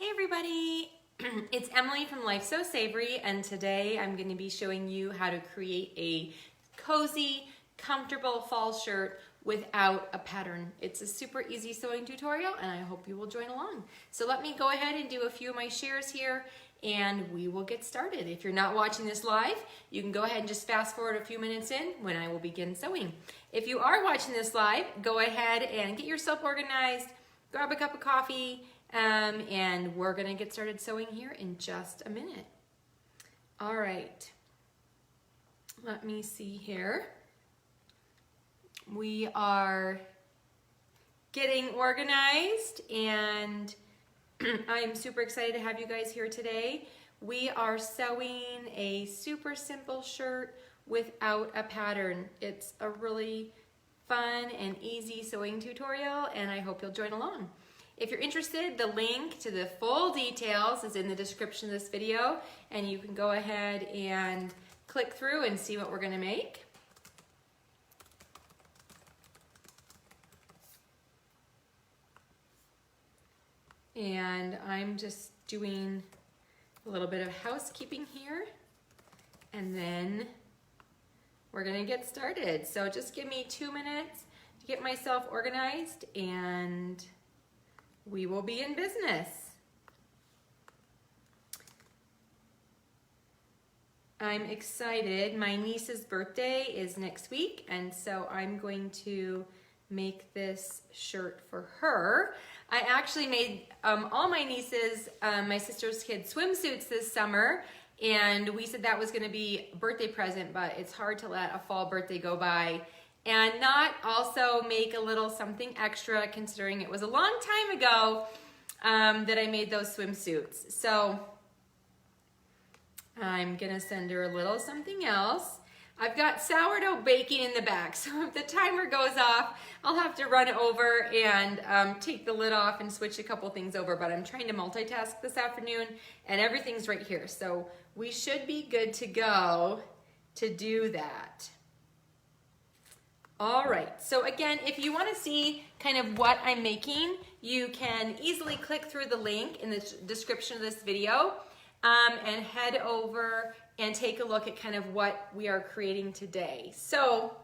Hey everybody, it's Emily from Life So Savory, and today I'm going to be showing you how to create a cozy, comfortable fall shirt without a pattern. It's a super easy sewing tutorial and I hope you will join along. So let me go ahead and do a few of my shares here and we will get started. If you're not watching this live, you can go ahead and just fast forward a few minutes in when I will begin sewing. If you are watching this live, go ahead and get yourself organized, grab a cup of coffee, and we're gonna get started sewing here in just a minute. All right, let me see here. We are getting organized and I am super excited to have you guys here today. We are sewing a super simple shirt without a pattern. It's a really fun and easy sewing tutorial and I hope you'll join along. If you're interested, the link to the full details is in the description of this video, and you can go ahead and click through and see what we're going to make. And I'm just doing a little bit of housekeeping here, and then we're going to get started. So just give me 2 minutes to get myself organized, and we will be in business. I'm excited. My niece's birthday is next week, and so I'm going to make this shirt for her. I actually made all my nieces, my sister's kids, swimsuits this summer, and we said that was going to be a birthday present, but it's hard to let a fall birthday go by and not also make a little something extra, considering it was a long time ago that I made those swimsuits. So I'm gonna send her a little something else. I've got sourdough baking in the back, so if the timer goes off, I'll have to run over and take the lid off and switch a couple things over, but I'm trying to multitask this afternoon and everything's right here. So we should be good to go to do that. All right, so again, if you want to see kind of what I'm making, you can easily click through the link in the description of this video and head over and take a look at kind of what we are creating today. So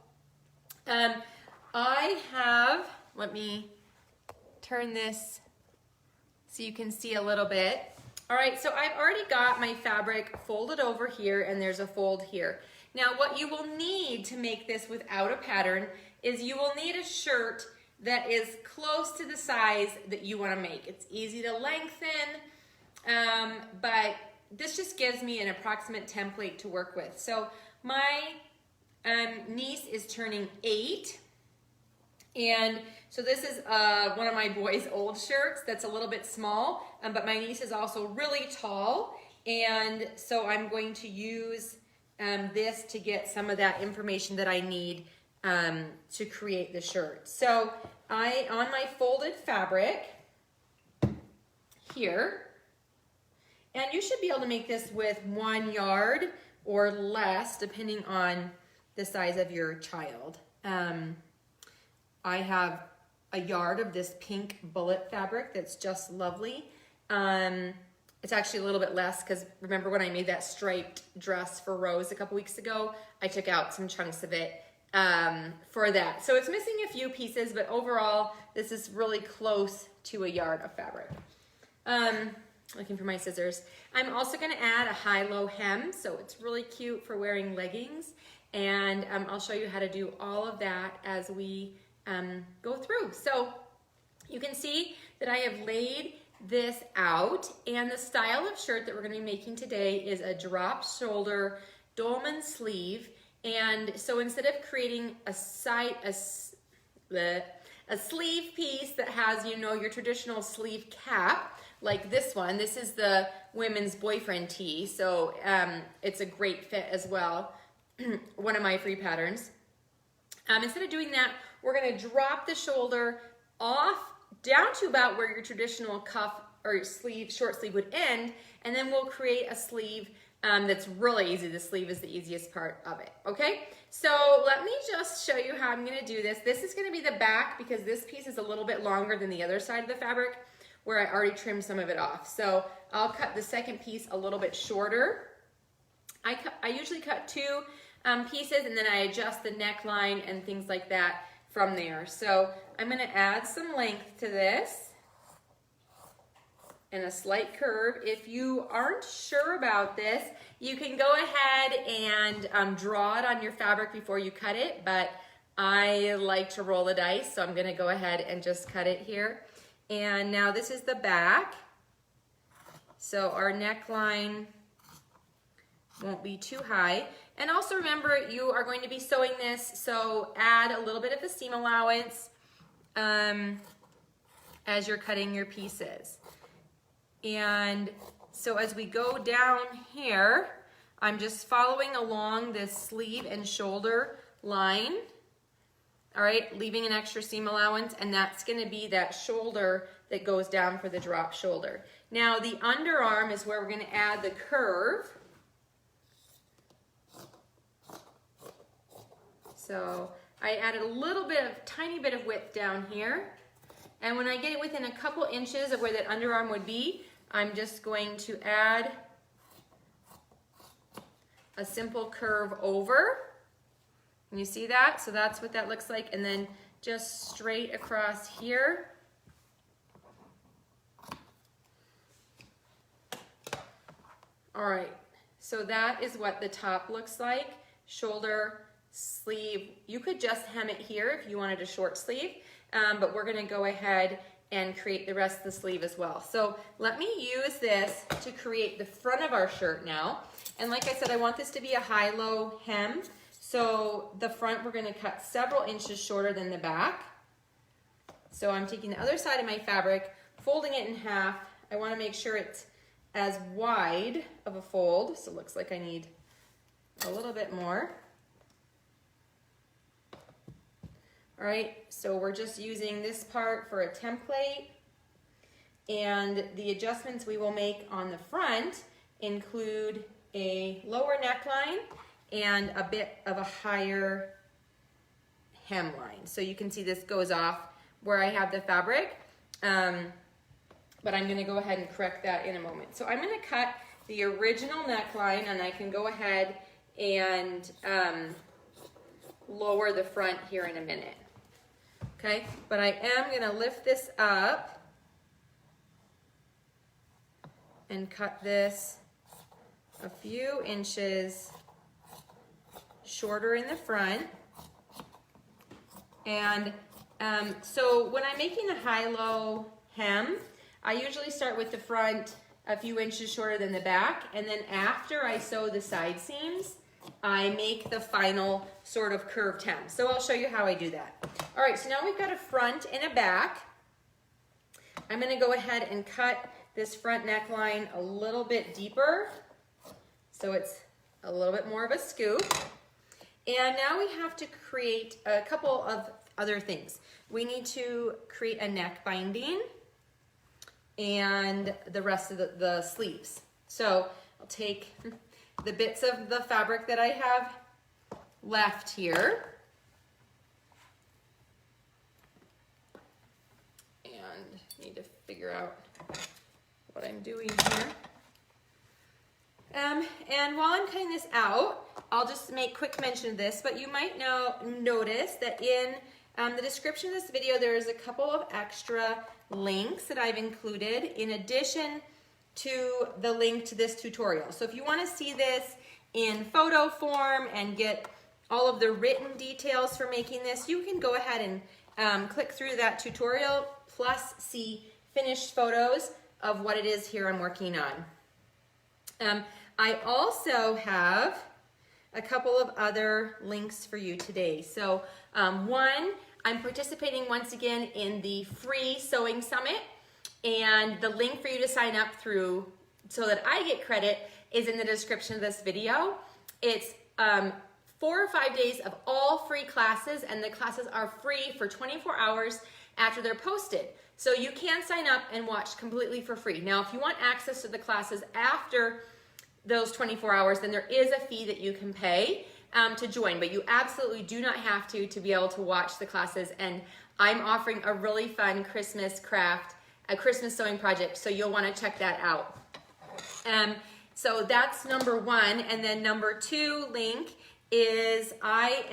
I have, let me turn this so you can see a little bit. All right, so I've already got my fabric folded over here and there's a fold here. Now what you will need to make this without a pattern is you will need a shirt that is close to the size that you want to make. It's easy to lengthen, but this just gives me an approximate template to work with. So my niece is turning 8, and so this is one of my boys' old shirts that's a little bit small, but my niece is also really tall, and so I'm going to use this to get some of that information that I need to create the shirt. So on my folded fabric here, and you should be able to make this with 1 yard or less depending on the size of your child. I have a yard of this pink bullet fabric that's just lovely. It's actually a little bit less because remember when I made that striped dress for Rose a couple weeks ago, I took out some chunks of it for that. So it's missing a few pieces, but overall, this is really close to a yard of fabric. Looking for my scissors. I'm also gonna add a high-low hem, so it's really cute for wearing leggings, and I'll show you how to do all of that as we go through. So you can see that I have laid this out, and the style of shirt that we're going to be making today is a drop shoulder dolman sleeve. And so instead of creating a sleeve piece that has, you know, your traditional sleeve cap like this one, this is the women's boyfriend tee, so it's a great fit as well. One of my free patterns. Instead of doing that, we're going to drop the shoulder off down to about where your traditional cuff or sleeve, short sleeve would end, and then we'll create a sleeve that's really easy. The sleeve is the easiest part of it, okay? So let me just show you how I'm gonna do this. This is gonna be the back because this piece is a little bit longer than the other side of the fabric. where I already trimmed some of it off. So I'll cut the second piece a little bit shorter. I usually cut two pieces, and then I adjust the neckline and things like that from there. So I'm going to add some length to this and a slight curve. If you aren't sure about this, you can go ahead and draw it on your fabric before you cut it, but I like to roll the dice, so I'm going to go ahead and just cut it here. And now this is the back. So our neckline won't be too high. And also remember, you are going to be sewing this, so add a little bit of a seam allowance as you're cutting your pieces. And so as we go down here, I'm just following along this sleeve and shoulder line. All right, leaving an extra seam allowance, and that's going to be that shoulder that goes down for the drop shoulder. Now the underarm is where we're going to add the curve. So I added a little bit of, tiny bit of width down here. And when I get it within a couple inches of where that underarm would be, I'm just going to add a simple curve over. And you see that? So that's what that looks like. And then just straight across here. All right, so that is what the top looks like. Shoulder, sleeve. You could just hem it here if you wanted a short sleeve, but we're gonna go ahead and create the rest of the sleeve as well. So let me use this to create the front of our shirt now. And like I said, I want this to be a high-low hem. So the front, we're gonna cut several inches shorter than the back. So I'm taking the other side of my fabric, folding it in half. I wanna make sure it's as wide of a fold. So it looks like I need a little bit more. All right, so we're just using this part for a template, and the adjustments we will make on the front include a lower neckline and a bit of a higher hemline. So you can see this goes off where I have the fabric, but I'm gonna go ahead and correct that in a moment. So I'm gonna cut the original neckline, and I can go ahead and lower the front here in a minute. Okay, but I am gonna lift this up and cut this a few inches shorter in the front. And so when I'm making a high-low hem, I usually start with the front a few inches shorter than the back, and then after I sew the side seams, I make the final sort of curved hem. So I'll show you how I do that. All right, so now we've got a front and a back. I'm gonna go ahead and cut this front neckline a little bit deeper, so it's a little bit more of a scoop. And now we have to create a couple of other things. We need to create a neck binding and the rest of the sleeves. So I'll take the bits of the fabric that I have left here, and need to figure out what I'm doing here. And while I'm cutting this out, I'll just make quick mention of this, but you might notice that in the description of this video, there is a couple of extra links that I've included in addition to the link to this tutorial. So if you want to see this in photo form and get all of the written details for making this, you can go ahead and click through that tutorial, plus see finished photos of what it is here I'm working on. I also have a couple of other links for you today. So one, I'm participating once again in the free sewing summit, and the link for you to sign up through so that I get credit is in the description of this video. It's 4 or 5 days of all free classes, and the classes are free for 24 hours after they're posted. So you can sign up and watch completely for free. Now, if you want access to the classes after those 24 hours, then there is a fee that you can pay to join, but you absolutely do not have to be able to watch the classes. And I'm offering a really fun Christmas craft a Christmas sewing project, so you'll want to check that out. So that's number one, and then number two link is I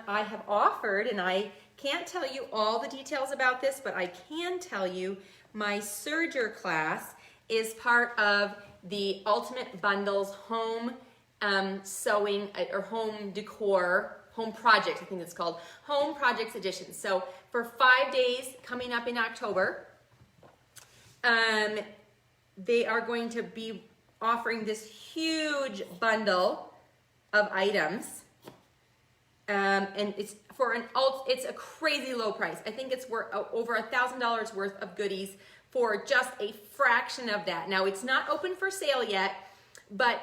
have offered, and I can't tell you all the details about this, but I can tell you my serger class is part of the Ultimate Bundles home sewing or home decor, home projects, I think it's called, home projects edition. So for 5 days coming up in October, they are going to be offering this huge bundle of items, and it's it's a crazy low price. I think it's worth over $1,000 worth of goodies for just a fraction of that. Now it's not open for sale yet, but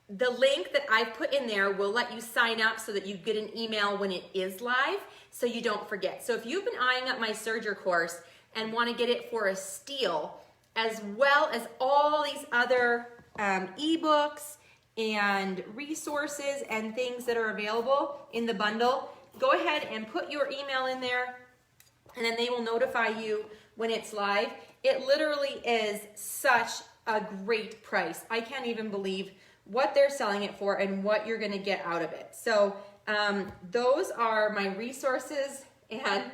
the link that I've put in there will let you sign up so that you get an email when it is live, so you don't forget. So if you've been eyeing up my serger course and want to get it for a steal, as well as all these other ebooks and resources and things that are available in the bundle, go ahead and put your email in there, and then they will notify you when it's live. It literally is such a great price. I can't even believe what they're selling it for and what you're going to get out of it. So those are my resources and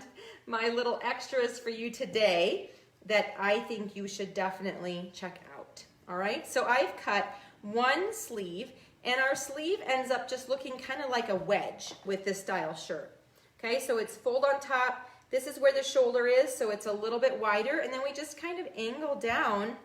my little extras for you today that I think you should definitely check out. All right, so I've cut one sleeve, and our sleeve ends up just looking kind of like a wedge with this style shirt. Okay, so it's fold on top. This is where the shoulder is, so it's a little bit wider, and then we just kind of angle down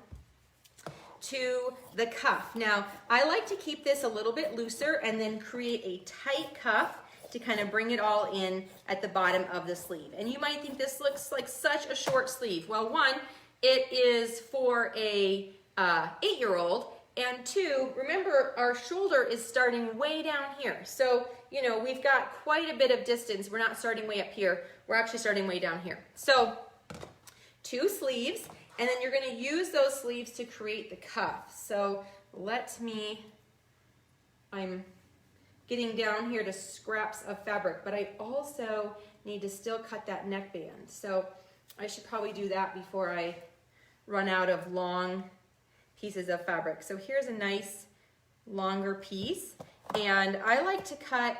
to the cuff. Now, I like to keep this a little bit looser and then create a tight cuff to kind of bring it all in at the bottom of the sleeve. And you might think this looks like such a short sleeve. Well, one, it is for a 8-year-old, and two, remember our shoulder is starting way down here. So, you know, we've got quite a bit of distance. We're not starting way up here. We're actually starting way down here. So 2 sleeves, and then you're going to use those sleeves to create the cuff. So I'm getting down here to scraps of fabric, but I also need to still cut that neckband. So I should probably do that before I run out of long pieces of fabric. So here's a nice longer piece, and I like to cut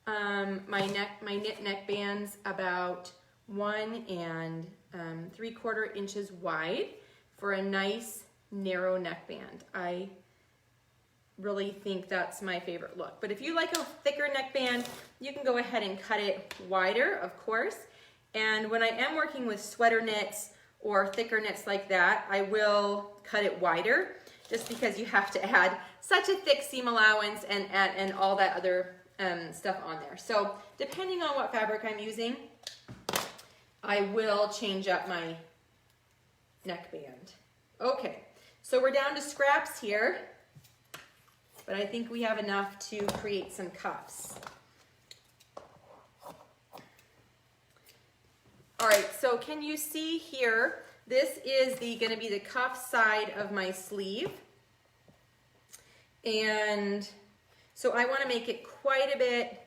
my knit neckbands about 1 3/4 inches wide for a nice narrow neckband. I really think that's my favorite look. But if you like a thicker neckband, you can go ahead and cut it wider, of course. And when I am working with sweater knits or thicker knits like that, I will cut it wider, just because you have to add such a thick seam allowance and all that other stuff on there. So depending on what fabric I'm using, I will change up my neckband. Okay, so we're down to scraps here, but I think we have enough to create some cuffs. All right, so can you see here, this is going to be the cuff side of my sleeve. And so I want to make it quite a bit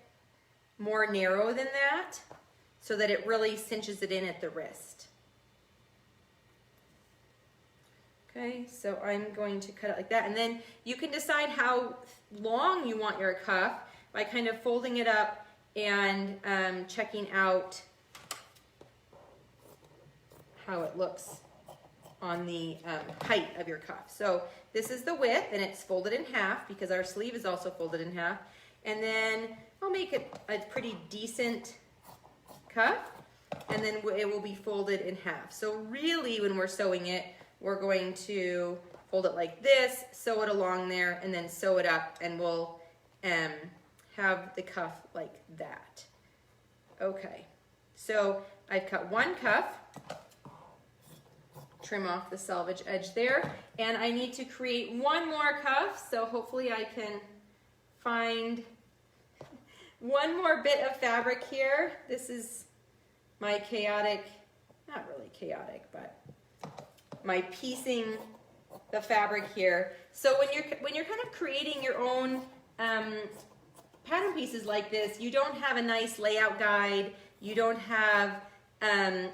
more narrow than that, so that it really cinches it in at the wrist. Okay, so I'm going to cut it like that. And then you can decide how long you want your cuff by kind of folding it up and checking out how it looks on the height of your cuff. So this is the width, and it's folded in half because our sleeve is also folded in half. And then I'll make it a pretty decent cuff, and then it will be folded in half. So really, when we're sewing it, we're going to fold it like this, sew it along there, and then sew it up, and we'll have the cuff like that. Okay, so I've cut one cuff, trim off the selvage edge there, and I need to create one more cuff, so hopefully I can find one more bit of fabric here. This is my chaotic, not really chaotic, but my piecing the fabric here. So when you're kind of creating your own pattern pieces like this, you don't have a nice layout guide, you don't have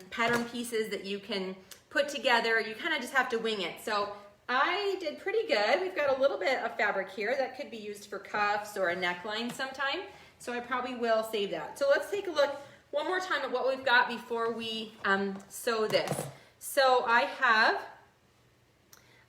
pattern pieces that you can put together. You kind of just have to wing it. So I did pretty good. We've got a little bit of fabric here that could be used for cuffs or a neckline sometime. So I probably will save that. So let's take a look one more time at what we've got before we sew this. So I have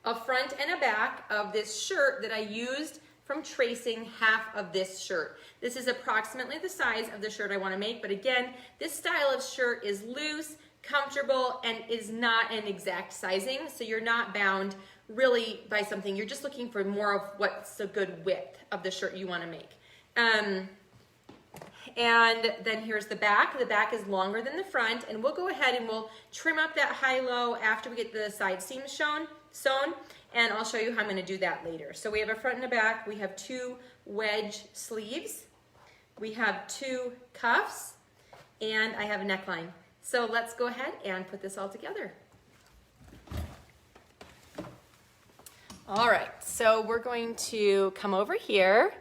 a front and a back of this shirt that I used from tracing half of this shirt. This is approximately the size of the shirt I want to make, but again, this style of shirt is loose, comfortable, and is not an exact sizing, so you're not bound really by something. You're just looking for more of what's a good width of the shirt you want to make. And then here's the back. The back is longer than the front, and we'll go ahead and we'll trim up that high-low after we get the side seams sewn, and I'll show you how I'm going to do that later. So we have a front and a back. We have 2 wedge sleeves. We have 2 cuffs, and I have a neckline. So let's go ahead and put this all together. All right, so we're going to come over here.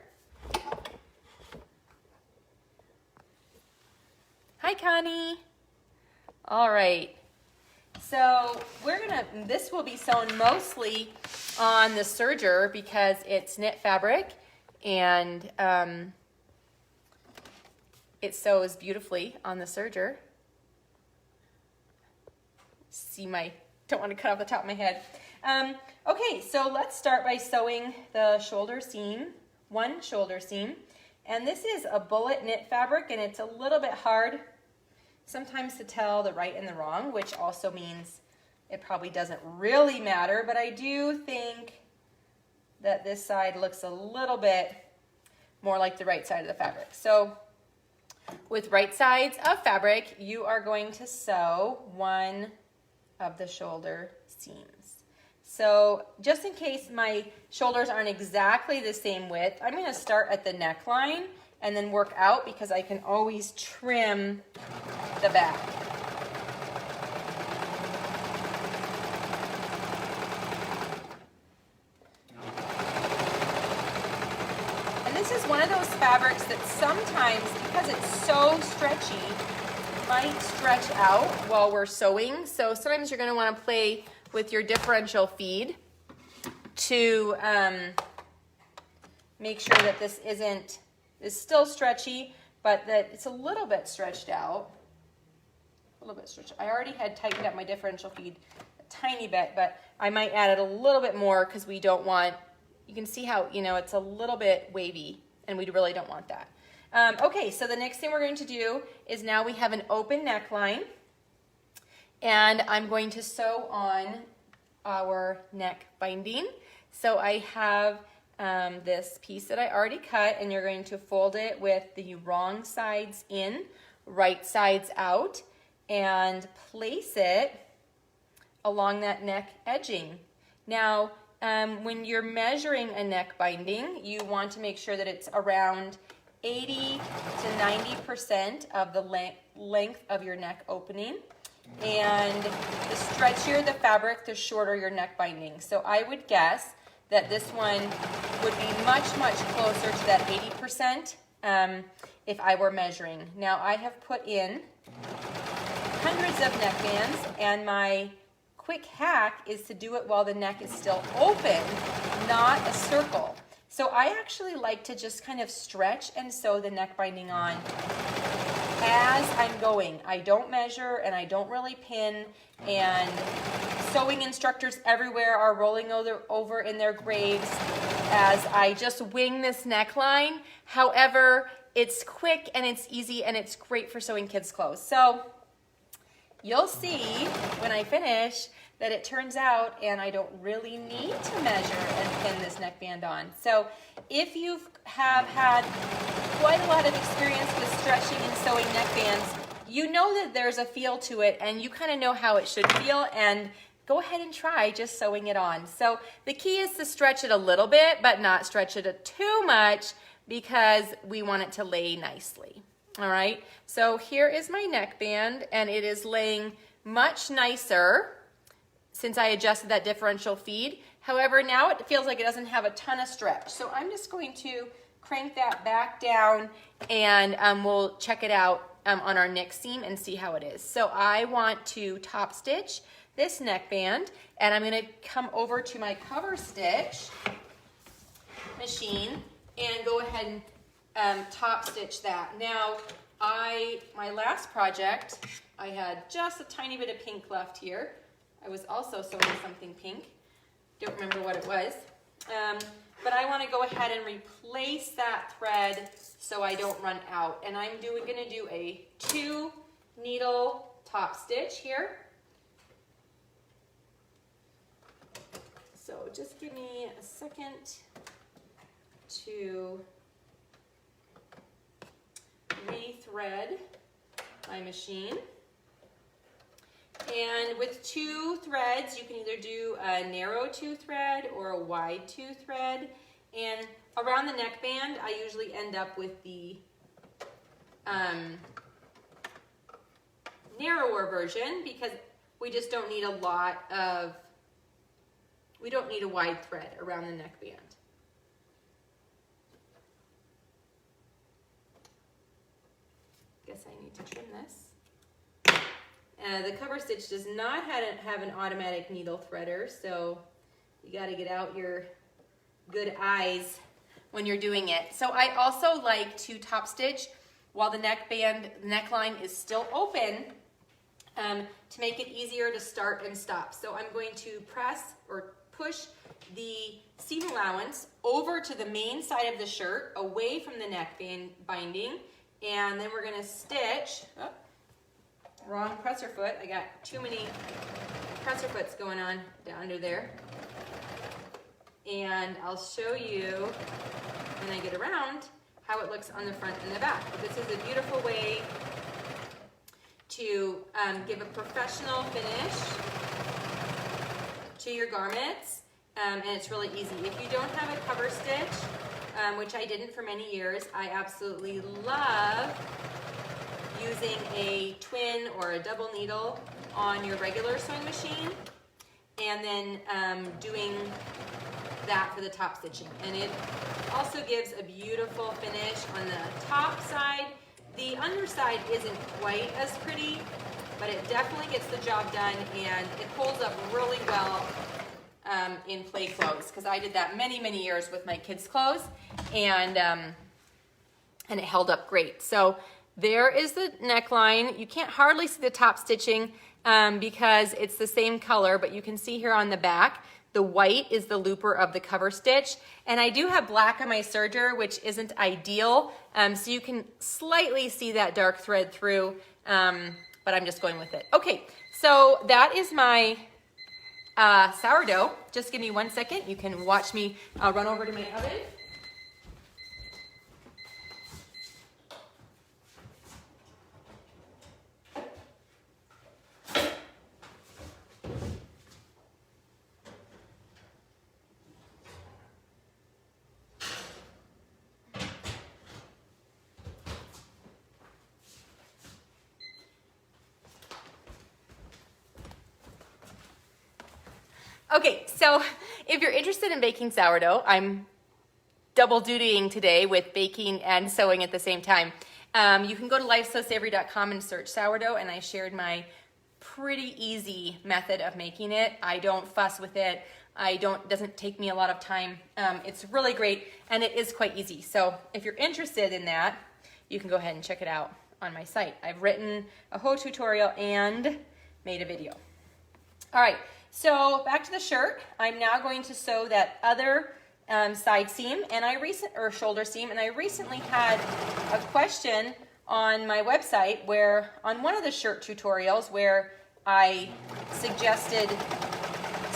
Hi, Connie. All right. So this will be sewn mostly on the serger because it's knit fabric and it sews beautifully on the serger. Don't want to cut off the top of my head. Okay, so let's start by sewing the shoulder seam, one shoulder seam. And this is a bullet knit fabric, and it's a little bit hard sometimes to tell the right and the wrong, which also means it probably doesn't really matter, but I do think that this side looks a little bit more like the right side of the fabric. So with right sides of fabric, you are going to sew one of the shoulder seams. So just in case my shoulders aren't exactly the same width, I'm going to start at the neckline and then work out because I can always trim the back. And this is one of those fabrics that sometimes, because it's so stretchy, might stretch out while we're sewing. So sometimes you're going to want to play with your differential feed to make sure that this is still stretchy, but that it's a little bit stretched out. A little bit stretched. I already had tightened up my differential feed a tiny bit, but I might add it a little bit more because we don't want, you can see how, it's a little bit wavy, and we really don't want that. Okay, so the next thing we're going to do is now we have an open neckline, and I'm going to sew on our neck binding. So I have this piece that I already cut, and you're going to fold it with the wrong sides in, right sides out, and place it along that neck edging. Now, when you're measuring a neck binding, you want to make sure that it's around 80 to 90% of the length of your neck opening. And the stretchier the fabric, the shorter your neck binding. So I would guess that this one would be much, much closer to that 80% if I were measuring. Now I have put in hundreds of neckbands, and my quick hack is to do it while the neck is still open, not a circle. So I actually like to just kind of stretch and sew the neck binding on as I'm going. I don't measure and I don't really pin, and sewing instructors everywhere are rolling over in their graves as I just wing this neckline. However, it's quick and it's easy and it's great for sewing kids' clothes. So you'll see when I finish that it turns out, and I don't really need to measure and pin this neckband on. So if you have had quite a lot of experience with stretching and sewing neckbands, you know that there's a feel to it, and you kind of know how it should feel, and go ahead and try just sewing it on. So the key is to stretch it a little bit, but not stretch it too much, because we want it to lay nicely. All right, so here is my neckband, and it is laying much nicer since I adjusted that differential feed. However, now it feels like it doesn't have a ton of stretch. So I'm just going to crank that back down, and we'll check it out on our neck seam and see how it is. So I want to top stitch this neckband, and I'm gonna come over to my cover stitch machine and go ahead and top stitch that. Now, my last project, I had just a tiny bit of pink left here. I was also sewing something pink. Don't remember what it was. But I want to go ahead and replace that thread so I don't run out. And I'm going to do a 2 needle top stitch here. So just give me a second to rethread my machine. And with 2 threads, you can either do a narrow 2 thread or a wide 2 thread. And around the neckband, I usually end up with the narrower version because we just don't need we don't need a wide thread around the neckband. Guess I need to trim this. The cover stitch does not have an automatic needle threader, so you got to get out your good eyes when you're doing it. So I also like to top stitch while the neckline is still open to make it easier to start and stop. So I'm going to press or push the seam allowance over to the main side of the shirt, away from the neck binding, and then we're going to stitch. Oh, wrong presser foot. I got too many presser foots going on down under there. And I'll show you when I get around how it looks on the front and the back. But this is a beautiful way to give a professional finish to your garments, and it's really easy. If you don't have a cover stitch, which I didn't for many years, I absolutely love using a twin or a double needle on your regular sewing machine, and then doing that for the top stitching. And it also gives a beautiful finish on the top side. The underside isn't quite as pretty, but it definitely gets the job done, and it holds up really well in play clothes, because I did that many years with my kids' clothes, and it held up great. So there is the neckline. You can't hardly see the top stitching because it's the same color, but you can see here on the back, the white is the looper of the cover stitch. And I do have black on my serger, which isn't ideal. So you can slightly see that dark thread through, but I'm just going with it. Okay, so that is my sourdough. Just give me 1 second. You can watch me run over to my oven. Okay, so if you're interested in baking sourdough, I'm double dutying today with baking and sewing at the same time. You can go to lifesosavory.com and search sourdough, and I shared my pretty easy method of making it. I don't fuss with it. It doesn't take me a lot of time. It's really great, and it is quite easy. So if you're interested in that, you can go ahead and check it out on my site. I've written a whole tutorial and made a video. All right. So back to the shirt. I'm now going to sew that other side seam or shoulder seam, and I recently had a question on my website where on one of the shirt tutorials where I suggested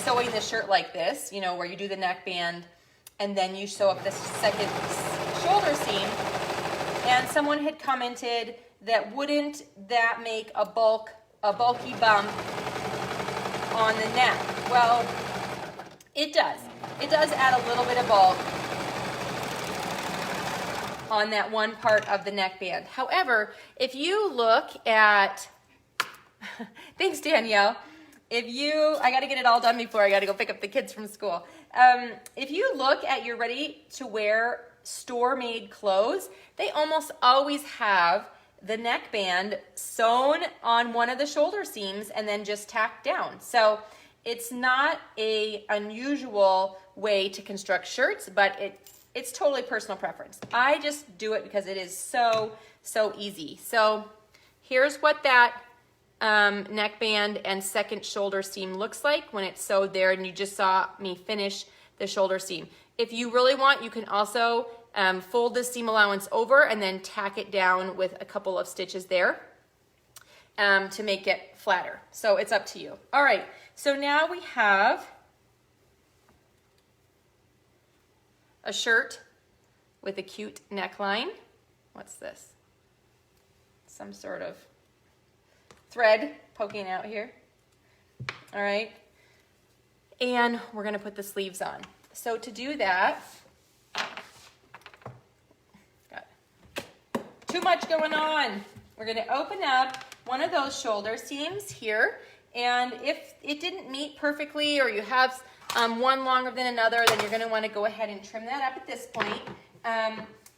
sewing the shirt like this, you know, where you do the neckband and then you sew up the second shoulder seam, and someone had commented that wouldn't that make a bulky bump on the neck? Well, it does. It does add a little bit of bulk on that one part of the neckband. However, if you look at, thanks Danielle, I gotta get it all done before I gotta go pick up the kids from school. If you look at your ready to wear store-made clothes, they almost always have the neckband sewn on one of the shoulder seams and then just tacked down. So it's not a unusual way to construct shirts, but it's totally personal preference. I just do it because it is so easy. So here's what that neckband and second shoulder seam looks like when it's sewed there, and you just saw me finish the shoulder seam. If you really want, you can also fold the seam allowance over and then tack it down with a couple of stitches there to make it flatter. So it's up to you. All right, so now we have a shirt with a cute neckline. What's this? Some sort of thread poking out here. All right, and we're gonna put the sleeves on. So to do that, got too much going on. We're gonna open up one of those shoulder seams here, and if it didn't meet perfectly or you have one longer than another, then you're gonna wanna go ahead and trim that up at this point.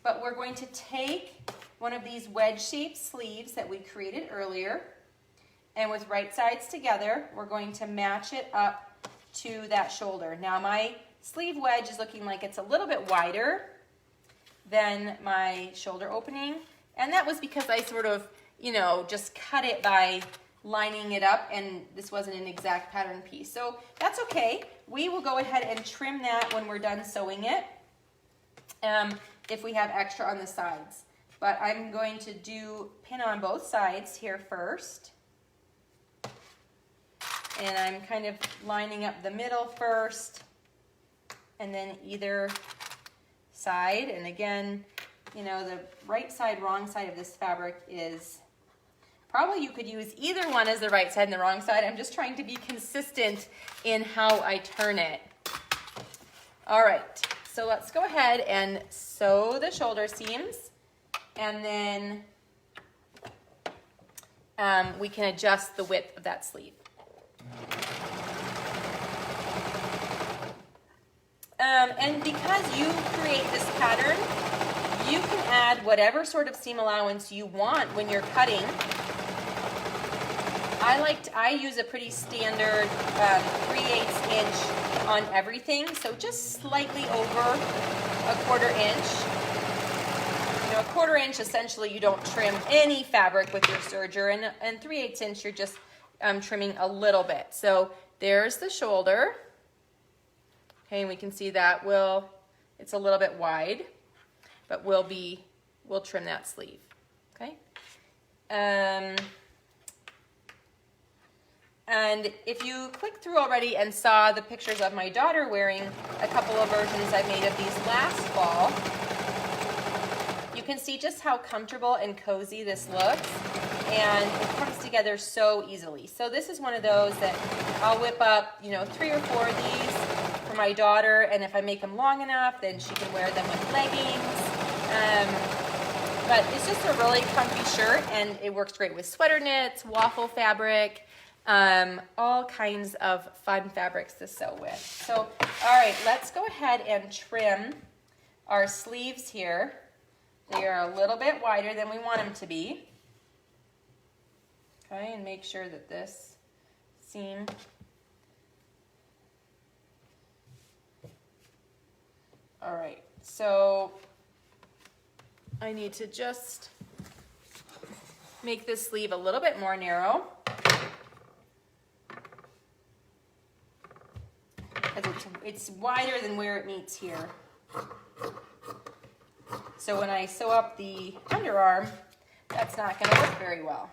But we're going to take one of these wedge-shaped sleeves that we created earlier, and with right sides together, we're going to match it up to that shoulder. Now my sleeve wedge is looking like it's a little bit wider than my shoulder opening, and that was because I sort of, just cut it by lining it up, and this wasn't an exact pattern piece. So that's okay. We will go ahead and trim that when we're done sewing it, if we have extra on the sides. But I'm going to pin on both sides here first. And I'm kind of lining up the middle first, and then either side. And again, the right side, wrong side of this fabric is, probably you could use either one as the right side and the wrong side. I'm just trying to be consistent in how I turn it. All right, so let's go ahead and sew the shoulder seams, and then we can adjust the width of that sleeve. And because you create this pattern, you can add whatever sort of seam allowance you want when you're cutting. I use a pretty standard 3/8 inch on everything, so just slightly over a 1/4 inch. A 1/4 inch, essentially, you don't trim any fabric with your serger, and 3/8 inch, you're just trimming a little bit. So there's the shoulder. Okay, and we can see that it's a little bit wide, but we'll trim that sleeve. Okay. And if you clicked through already and saw the pictures of my daughter wearing a couple of versions I made of these last fall, you can see just how comfortable and cozy this looks, and it comes together so easily. So this is one of those that I'll whip up, 3 or 4 of these for my daughter, and if I make them long enough, then she can wear them with leggings. But it's just a really comfy shirt, and it works great with sweater knits, waffle fabric, all kinds of fun fabrics to sew with. So, all right, let's go ahead and trim our sleeves here. They are a little bit wider than we want them to be. Okay, and make sure that this seam all right, so I need to just make this sleeve a little bit more narrow, because it's wider than where it meets here. So when I sew up the underarm, that's not going to work very well.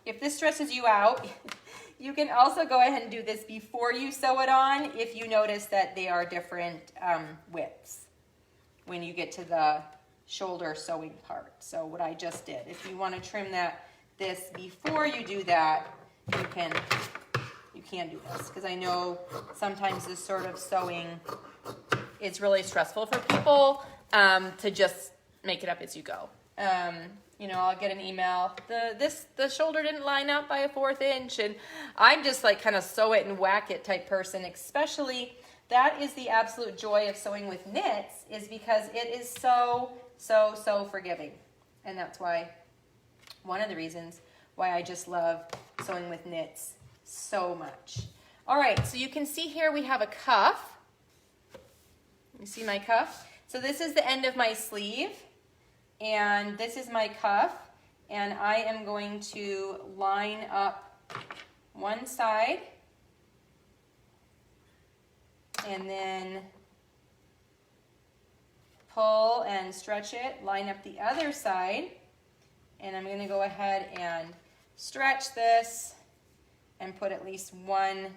If this stresses you out, you can also go ahead and do this before you sew it on if you notice that they are different widths when you get to the shoulder sewing part. So what I just did, if you want to trim this before you do that, you can do this, because I know sometimes this sort of sewing is really stressful for people to just make it up as you go. I'll get an email, the shoulder didn't line up by a 1/4 inch, and I'm just like kind of sew it and whack it type person. Especially, that is the absolute joy of sewing with knits, is because it is so So, so forgiving. And that's why, one of the reasons why I just love sewing with knits so much. All right, so you can see here we have a cuff. You see my cuff? So this is the end of my sleeve, and this is my cuff, and I am going to line up one side, and then pull and stretch it, line up the other side, and I'm going to go ahead and stretch this and put at least one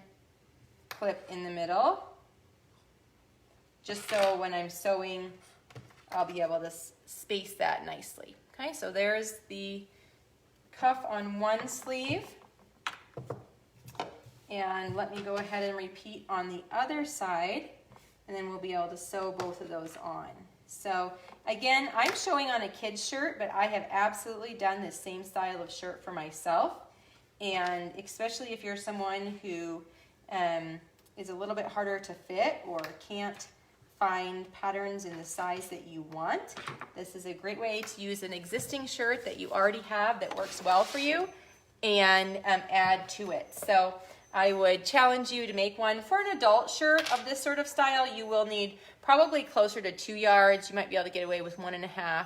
clip in the middle, just so when I'm sewing, I'll be able to space that nicely. Okay, so there's the cuff on one sleeve, and let me go ahead and repeat on the other side, and then we'll be able to sew both of those on. So again, I'm showing on a kid's shirt, but I have absolutely done this same style of shirt for myself. And especially if you're someone who is a little bit harder to fit or can't find patterns in the size that you want, this is a great way to use an existing shirt that you already have that works well for you and add to it. So I would challenge you to make one. For an adult shirt of this sort of style, you will need probably closer to 2 yards. You might be able to get away with 1.5.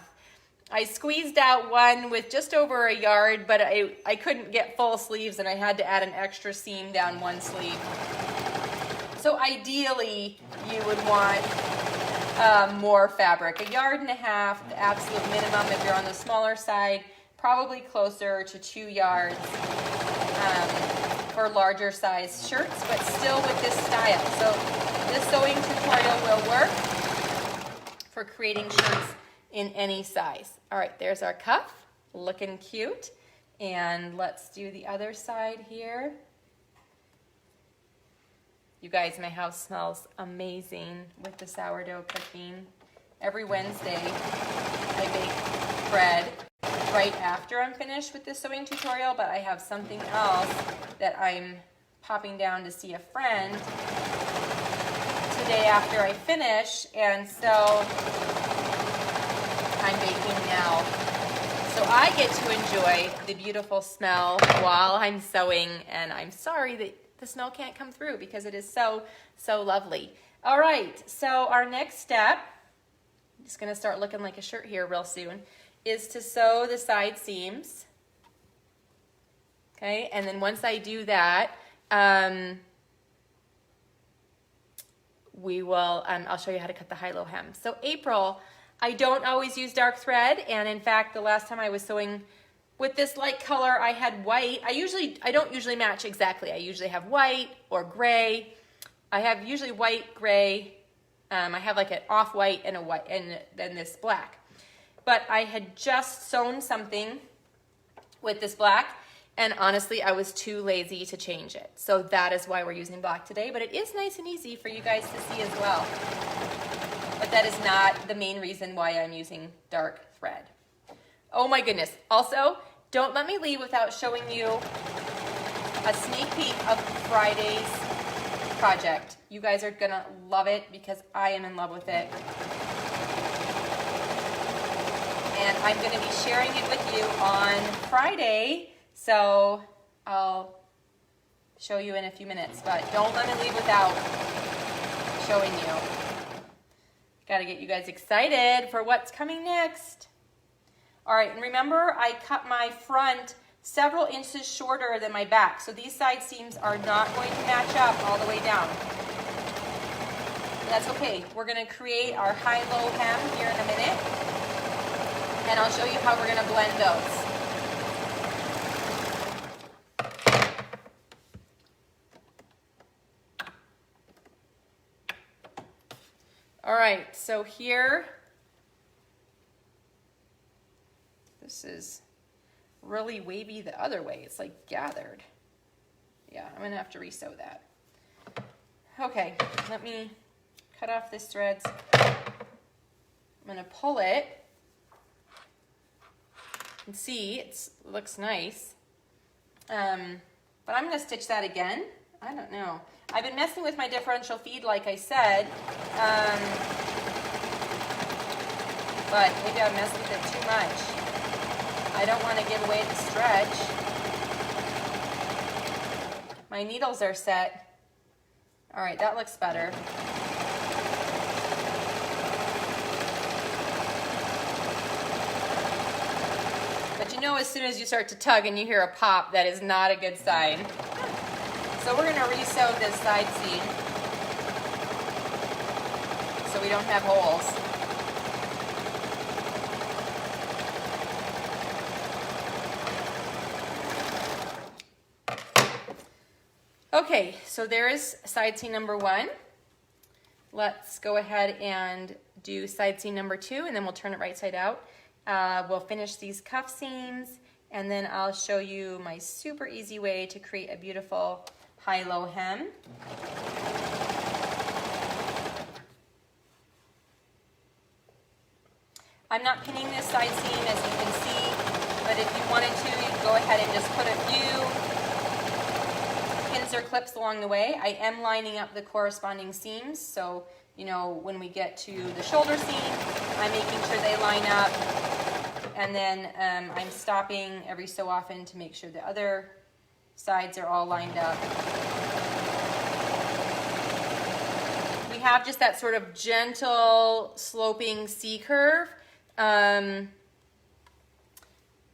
I squeezed out one with just over a yard, but I couldn't get full sleeves, and I had to add an extra seam down one sleeve. So ideally, you would want more fabric. 1.5 yards, the absolute minimum if you're on the smaller side, probably closer to 2 yards. For larger size shirts, but still with this style. So this sewing tutorial will work for creating shirts in any size. All right, there's our cuff, looking cute. And let's do the other side here. You guys, my house smells amazing with the sourdough cooking. Every Wednesday, I bake bread right after I'm finished with this sewing tutorial, but I have something else that I'm popping down to see a friend today after I finish, and so I'm baking now. So I get to enjoy the beautiful smell while I'm sewing, and I'm sorry that the smell can't come through because it is so, so lovely. All right, so our next step, I'm just gonna start looking like a shirt here real soon, is to sew the side seams. Okay, and then once I do that, we will, I'll show you how to cut the high-low hem. So April, I don't always use dark thread, and in fact, the last time I was sewing with this light color, I had white. I don't usually match exactly. I usually have white or gray. I have usually white, gray. I have like an off-white and a white, and then this black. But I had just sewn something with this black, and honestly, I was too lazy to change it. So that is why we're using black today, but it is nice and easy for you guys to see as well. But that is not the main reason why I'm using dark thread. Oh my goodness. Also, don't let me leave without showing you a sneak peek of Friday's project. You guys are gonna love it because I am in love with it. And I'm going to be sharing it with you on Friday, so I'll show you in a few minutes, but don't let me leave without showing you. Got to get you guys excited for what's coming next. All right, and remember, I cut my front several inches shorter than my back, so these side seams are not going to match up all the way down. That's okay. We're going to create our high-low hem here in a minute. And I'll show you how we're going to blend those. All right, so here, this is really wavy the other way. It's like gathered. Yeah, I'm going to have to re-sew that. Okay, let me cut off this threads. I'm going to pull it. And see, it looks nice. But I'm going to stitch that again. I don't know. I've been messing with my differential feed, like I said. but maybe I messed with it too much. I don't want to give away the stretch. My needles are set. All right, that looks better. But you know, as soon as you start to tug and you hear a pop, that is not a good sign. So we're gonna re-sew this side seam so we don't have holes. Okay, so there is side seam number 1. Let's go ahead and do side seam number 2, and then we'll turn it right side out. We'll finish these cuff seams, and then I'll show you my super easy way to create a beautiful high-low hem. I'm not pinning this side seam, as you can see, but if you wanted to, you can go ahead and just put a few pins or clips along the way. I am lining up the corresponding seams, so you know, when we get to the shoulder seam, I'm making sure they line up, and then I'm stopping every so often to make sure the other sides are all lined up. We have just that sort of gentle sloping C curve on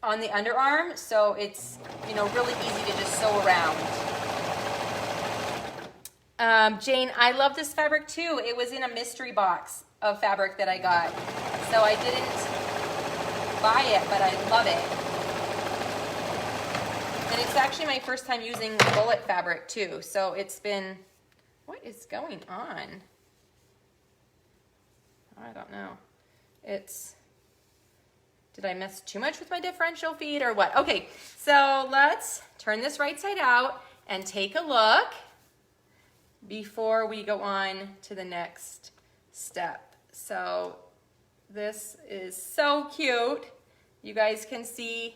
the underarm, so it's, you know, really easy to just sew around. Jane, I love this fabric too. It was in a mystery box of fabric that I got, so I didn't buy it, but I love it. And it's actually my first time using bullet fabric too, so it's been, what is going on? I don't know. Did I mess too much with my differential feed or what? Okay, so let's turn this right side out and take a look before we go on to the next step. So this is so cute. You guys can see.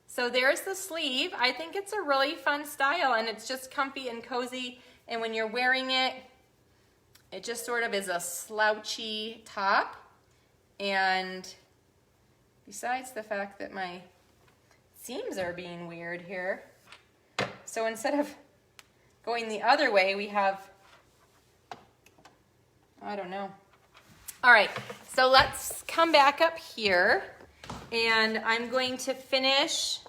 So there's the sleeve. I think it's a really fun style, and it's just comfy and cozy. And when you're wearing it, it just sort of is a slouchy top. And besides the fact that my seams are being weird here, so instead of going the other way, we have, I don't know. All right, so let's come back up here, and I'm going to finish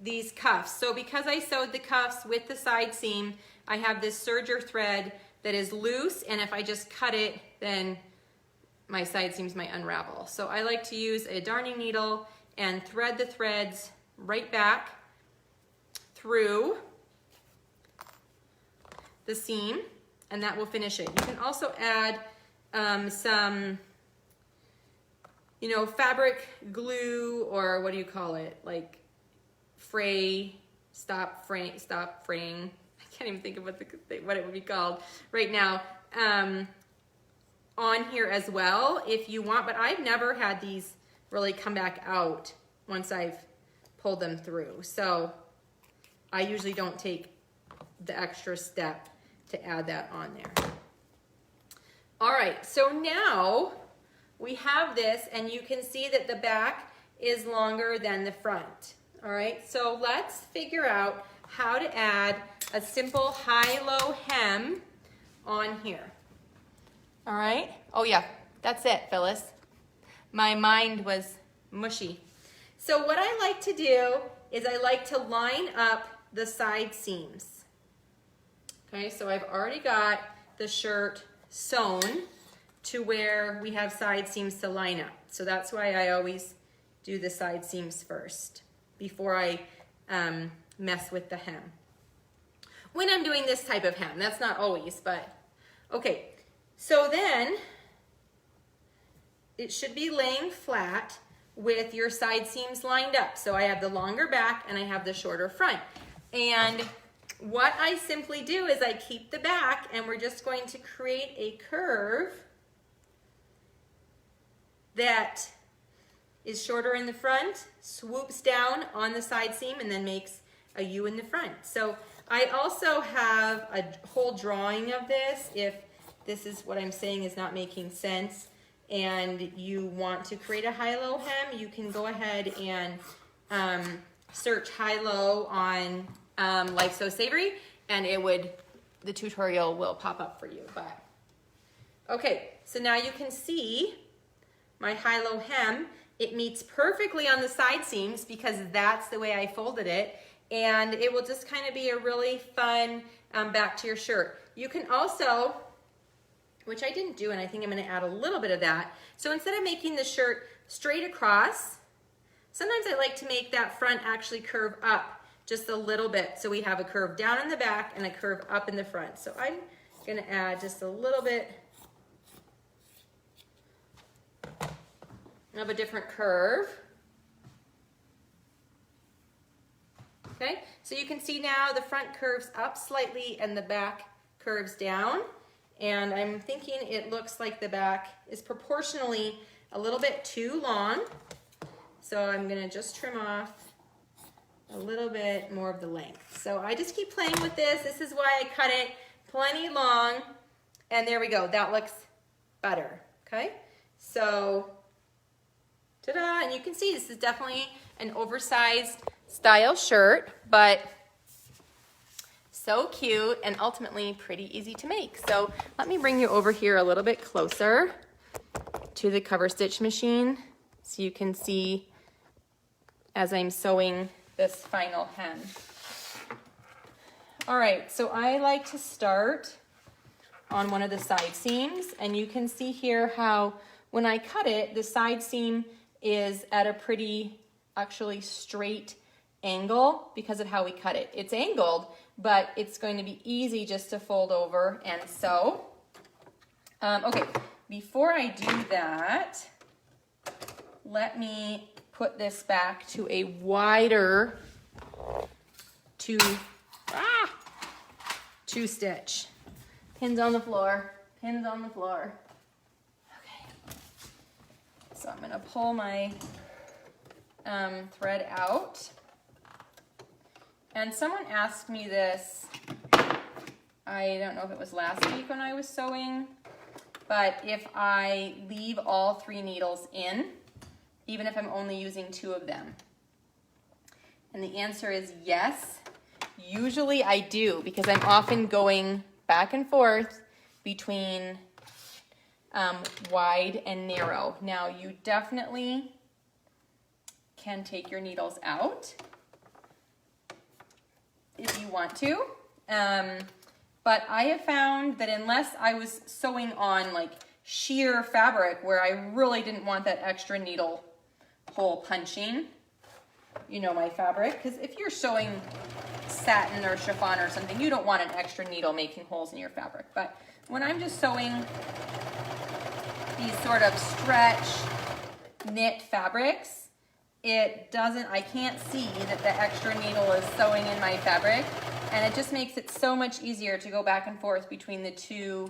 these cuffs. So because I sewed the cuffs with the side seam, I have this serger thread that is loose, and if I just cut it, then my side seams might unravel. So I like to use a darning needle and thread the threads right back through the seam, and that will finish it. You can also add some, you know, fabric glue, or what do you call it? Like stop fraying. I can't even think of what it would be called right now. On here as well if you want, but I've never had these really come back out once I've pulled them through. So I usually don't take the extra step to add that on there. All right, so now we have this, and you can see that the back is longer than the front. All right, so let's figure out how to add a simple high-low hem on here. All right. Oh yeah, that's it, Phyllis. My mind was mushy. So what I like to do is I like to line up the side seams. Okay, so I've already got the shirt sewn to where we have side seams to line up. So that's why I always do the side seams first before I mess with the hem. When I'm doing this type of hem, that's not always, but okay. So then it should be laying flat with your side seams lined up. So I have the longer back and I have the shorter front. And what I simply do is I keep the back, and we're just going to create a curve that is shorter in the front, swoops down on the side seam, and then makes a U in the front. So I also have a whole drawing of this if this is what I'm saying is not making sense. and you want to create a high-low hem, you can go ahead and search high-low on Life So Savory, and the tutorial will pop up for you. But okay, so now you can see my high-low hem. It meets perfectly on the side seams because that's the way I folded it, and it will just kind of be a really fun back to your shirt. You can also, which I didn't do, and I think I'm going to add a little bit of that. So instead of making the shirt straight across, sometimes I like to make that front actually curve up just a little bit. So we have a curve down in the back and a curve up in the front. So I'm going to add just a little bit of a different curve. Okay, so you can see now the front curves up slightly and the back curves down. And I'm thinking it looks like the back is proportionally a little bit too long. So I'm gonna just trim off a little bit more of the length. So I just keep playing with this. This is why I cut it plenty long. And there we go, that looks better, okay? So, ta-da, and you can see this is definitely an oversized style shirt, but so cute and ultimately pretty easy to make. So let me bring you over here a little bit closer to the cover stitch machine so you can see as I'm sewing this final hem. All right, so I like to start on one of the side seams, and you can see here how when I cut it, the side seam is at a pretty actually straight angle because of how we cut it. It's angled, but it's going to be easy just to fold over and sew. Okay, before I do that, let me put this back to a wider two stitch. Pins on the floor, pins on the floor. Okay, so I'm gonna pull my thread out. And someone asked me this, I don't know if it was last week when I was sewing, but if I leave all 3 needles in, even if I'm only using 2 of them. And the answer is yes. Usually I do, because I'm often going back and forth between wide and narrow. Now you definitely can take your needles out if you want to, but I have found that unless I was sewing on like sheer fabric where I really didn't want that extra needle hole punching, you know, my fabric, because if you're sewing satin or chiffon or something, you don't want an extra needle making holes in your fabric. But when I'm just sewing these sort of stretch knit fabrics, I can't see that the extra needle is sewing in my fabric, and it just makes it so much easier to go back and forth between the 2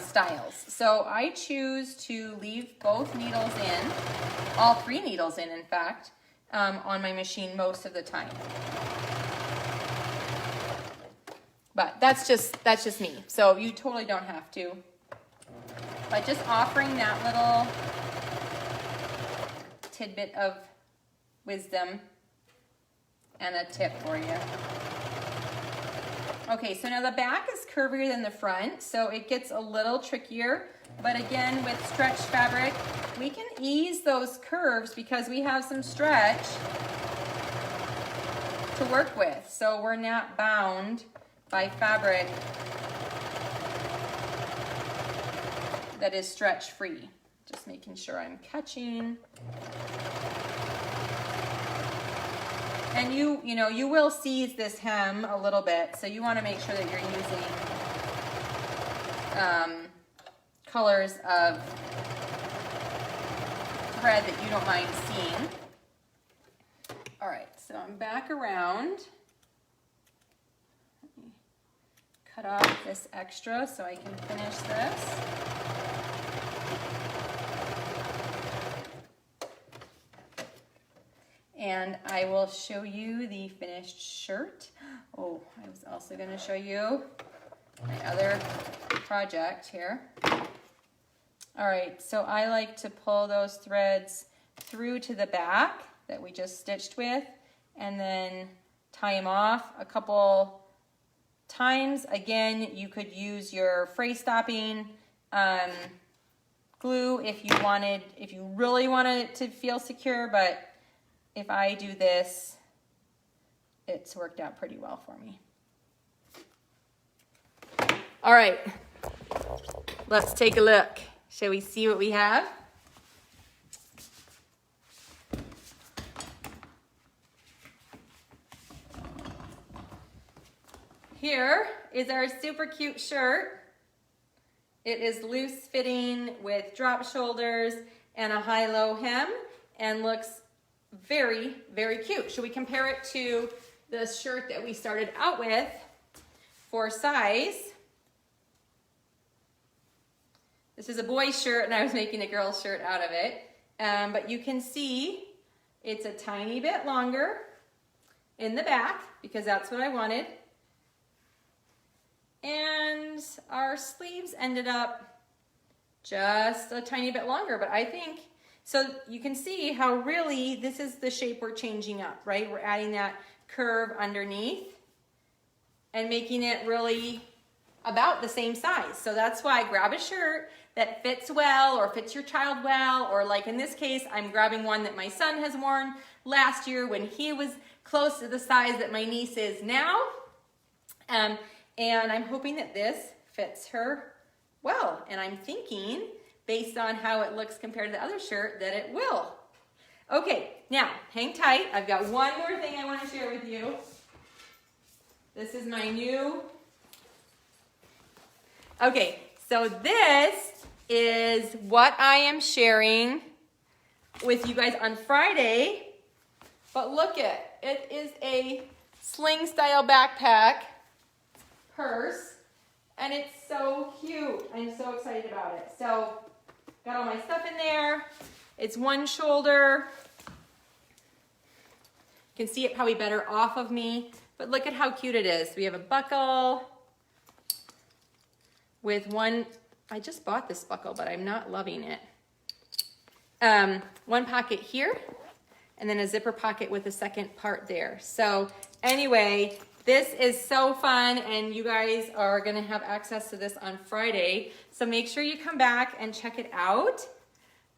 styles. So I choose to leave both needles in, all 3 needles in fact, on my machine most of the time. But that's just me. So you totally don't have to. But just offering that little tidbit of wisdom and a tip for you. Okay, so now the back is curvier than the front, so it gets a little trickier. But again, with stretch fabric, we can ease those curves because we have some stretch to work with. So we're not bound by fabric that is stretch free. Just making sure I'm catching. And you will seize this hem a little bit, so you want to make sure that you're using colors of thread that you don't mind seeing. All right, so I'm back around. Let me cut off this extra so I can finish this. And I will show you the finished shirt. Oh, I was also going to show you my other project here. All right, so I like to pull those threads through to the back that we just stitched with, and then tie them off a couple times. Again, you could use your fray stopping glue if you really wanted it to feel secure, but if I do this, it's worked out pretty well for me. All right, let's take a look. Shall we see what we have? Here is our super cute shirt. It is loose fitting with drop shoulders and a high-low hem and looks very, very cute. Should we compare it to the shirt that we started out with for size? This is a boy's shirt and I was making a girl's shirt out of it. But you can see it's a tiny bit longer in the back because that's what I wanted. And our sleeves ended up just a tiny bit longer, but I think, so you can see how really this is the shape we're changing up, right? We're adding that curve underneath and making it really about the same size. So that's why I grab a shirt that fits well or fits your child well, or like in this case, I'm grabbing one that my son has worn last year when he was close to the size that my niece is now. And I'm hoping that this fits her well. And I'm thinking, based on how it looks compared to the other shirt, that it will. Okay, now hang tight. I've got one more thing I want to share with you. This is my new. Okay, so this is what I am sharing with you guys on Friday. But look it is a sling style backpack purse, and it's so cute. I'm so excited about it. So got all my stuff in there. It's one shoulder. You can see it probably better off of me, but look at how cute it is. We have a buckle with one, I just bought this buckle, but I'm not loving it. One pocket here, and then a zipper pocket with a second part there. So anyway, this is so fun, and you guys are gonna have access to this on Friday. So make sure you come back and check it out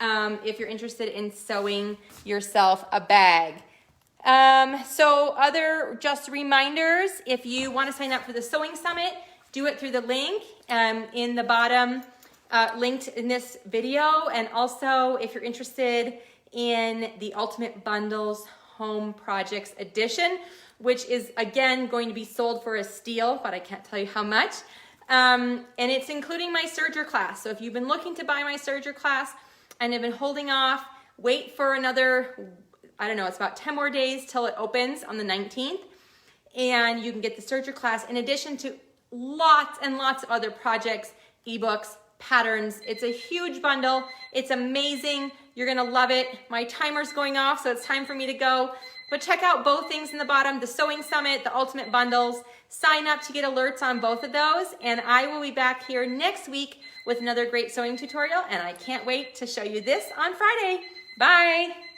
if you're interested in sewing yourself a bag. So other just reminders, if you wanna sign up for the Sewing Summit, do it through the link in the bottom, linked in this video. And also if you're interested in the Ultimate Bundles Home Projects Edition, which is again going to be sold for a steal, but I can't tell you how much. And it's including my serger class. So if you've been looking to buy my serger class and have been holding off, wait for another, I don't know, it's about 10 more days till it opens on the 19th. And you can get the serger class in addition to lots and lots of other projects, ebooks, patterns. It's a huge bundle. It's amazing. You're gonna love it. My timer's going off, so it's time for me to go. But check out both things in the bottom, the Sewing Summit, the Ultimate Bundles. Sign up to get alerts on both of those. And I will be back here next week with another great sewing tutorial. And I can't wait to show you this on Friday. Bye.